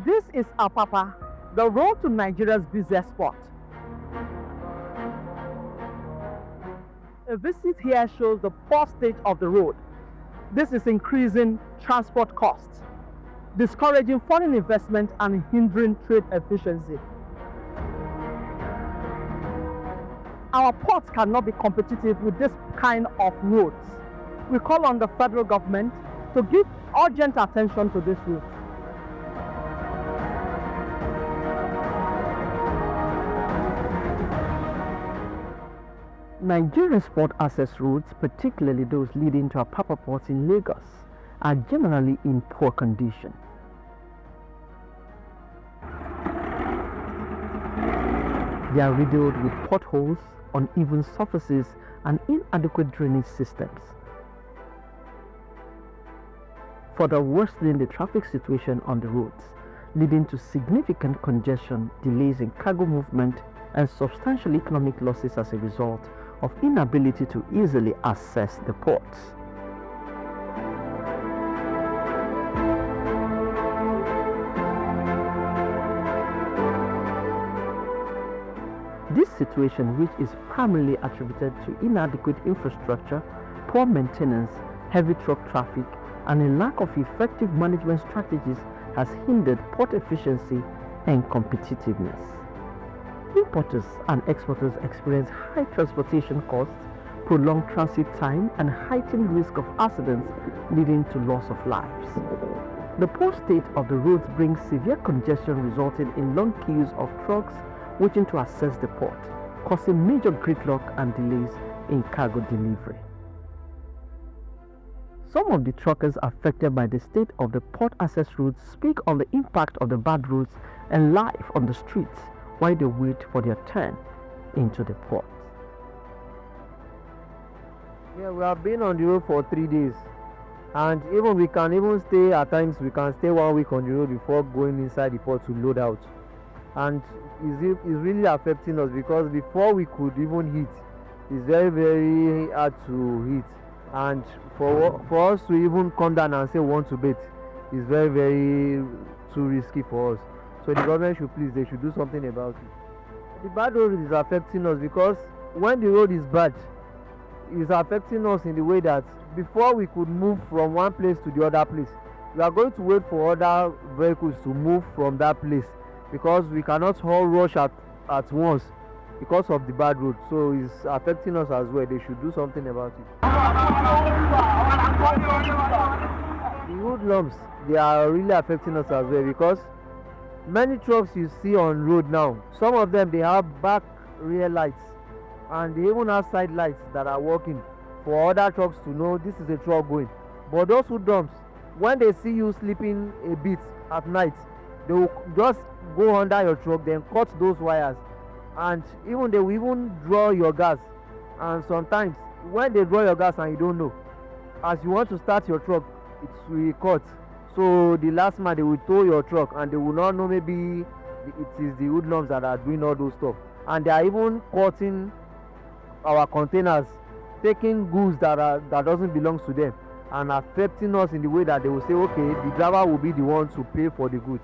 This is Apapa, the road to Nigeria's busiest spot. A visit here shows the poor state of the road. This is increasing transport costs, discouraging foreign investment and hindering trade efficiency. Our ports cannot be competitive with this kind of roads. We call on the federal government to give urgent attention to this route. Nigeria's port access routes, particularly those leading to Apapa ports in Lagos, are generally in poor condition. They are riddled with potholes, uneven surfaces, and inadequate drainage systems, further worsening the traffic situation on the roads, leading to significant congestion, delays in cargo movement, and substantial economic losses as a result of inability to easily access the ports. This situation, which is primarily attributed to inadequate infrastructure, poor maintenance, heavy truck traffic, and a lack of effective management strategies, has hindered port efficiency and competitiveness. Importers and exporters experience high transportation costs, prolonged transit time, and heightened risk of accidents leading to loss of lives. The poor state of the roads brings severe congestion, resulting in long queues of trucks waiting to access the port, causing major gridlock and delays in cargo delivery. Some of the truckers affected by the state of the port access routes speak on the impact of the bad roads and life on the streets while they wait for their turn into the port. Yeah, we have been on the road for 3 days, and we can stay at times. We can stay 1 week on the road before going inside the port to load out, and it's really affecting us because before we could even hit, it's very, very hard to hit, and for us to even come down and say we want to bait is very, very too risky for us. So the government they should do something about it. The bad road is affecting us because when the road is bad, it's affecting us in the way that before we could move from one place to the other place, we are going to wait for other vehicles to move from that place because we cannot all rush at once because of the bad road. So it's affecting us as well. They should do something about it. The road lumps, they are really affecting us as well because many trucks you see on road now, some of them they have back rear lights and they even have side lights that are working for other trucks to know this is a truck going. But those who dumps, when they see you sleeping a bit at night, they will just go under your truck, then cut those wires, and they will even draw your gas. And sometimes when they draw your gas and you don't know, as you want to start your truck, it will cut. So the last man, they will tow your truck and they will not know maybe it is the hoodlums that are doing all those stuff. And they are even cutting our containers, taking goods that doesn't belong to them and affecting us in the way that they will say, okay, the driver will be the one to pay for the goods.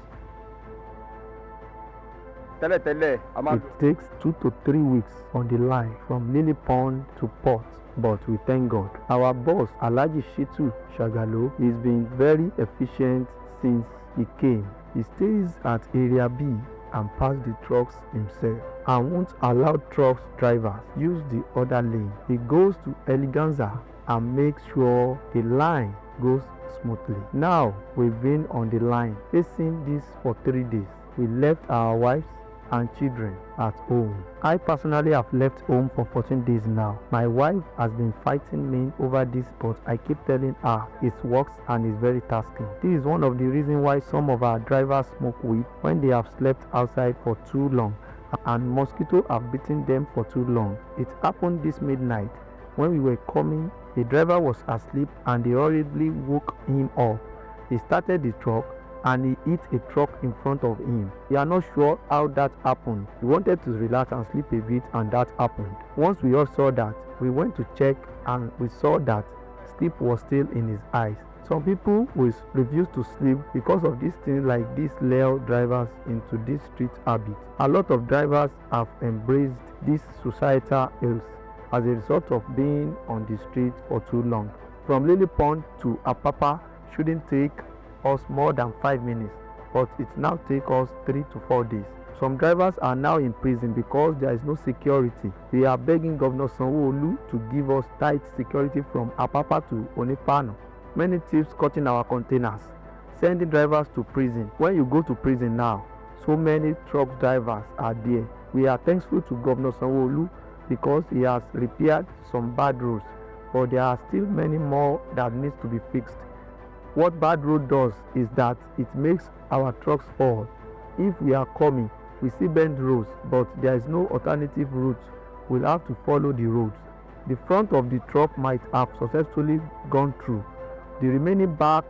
It takes 2 to 3 weeks on the line from Lily Pond to port. But we thank God. Our boss, Alhaji Shitu Shagalo, is been very efficient since he came. He stays at Area B and pass the trucks himself and won't allow trucks drivers use the other lane. He goes to Eleganza and makes sure the line goes smoothly. Now we've been on the line facing this for 3 days. We left our wives and children at home. I personally have left home for 14 days now. My wife has been fighting me over this, but I keep telling her it works and is very tasking. This is one of the reasons why some of our drivers smoke weed when they have slept outside for too long and mosquitoes have bitten them for too long. It happened this midnight when we were coming. The driver was asleep and they hurriedly woke him up. He started the truck and he hit a truck in front of him. We are not sure how that happened. He wanted to relax and sleep a bit and that happened. Once we all saw that, we went to check and we saw that sleep was still in his eyes. Some people will refuse to sleep because of these things like these lure drivers into this street habit. A lot of drivers have embraced these societal ills as a result of being on the street for too long. From Lily Pond to Apapa shouldn't take us more than 5 minutes, but it now takes us 3 to 4 days. Some drivers are now in prison because there is no security. We are begging Governor Sanwo-Olu to give us tight security from Apapa to Onipano. Many thieves cutting our containers, sending drivers to prison. When you go to prison now, so many truck drivers are there. We are thankful to Governor Sanwo-Olu because he has repaired some bad roads, but there are still many more that needs to be fixed. What bad road does is that it makes our trucks fall. If we are coming, we see bend roads, but there is no alternative route. We'll have to follow the roads. The front of the truck might have successfully gone through. The remaining back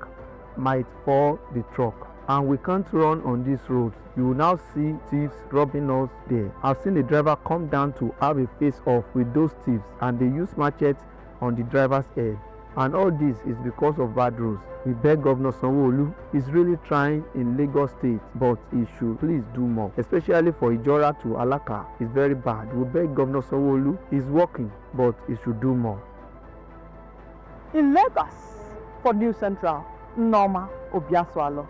might fall the truck, and we can't run on these roads. You will now see thieves robbing us there. I've seen the driver come down to have a face off with those thieves, and they use machetes on the driver's head. And all this is because of bad roads. We beg Governor Sanwo-Olu. He's really trying in Lagos State, but he should please do more, especially for Ijora to Alaka. It's very bad. We beg Governor Sanwo-Olu. He's working, but he should do more. In Lagos, for News Central, Nneoma Obi-Asualor.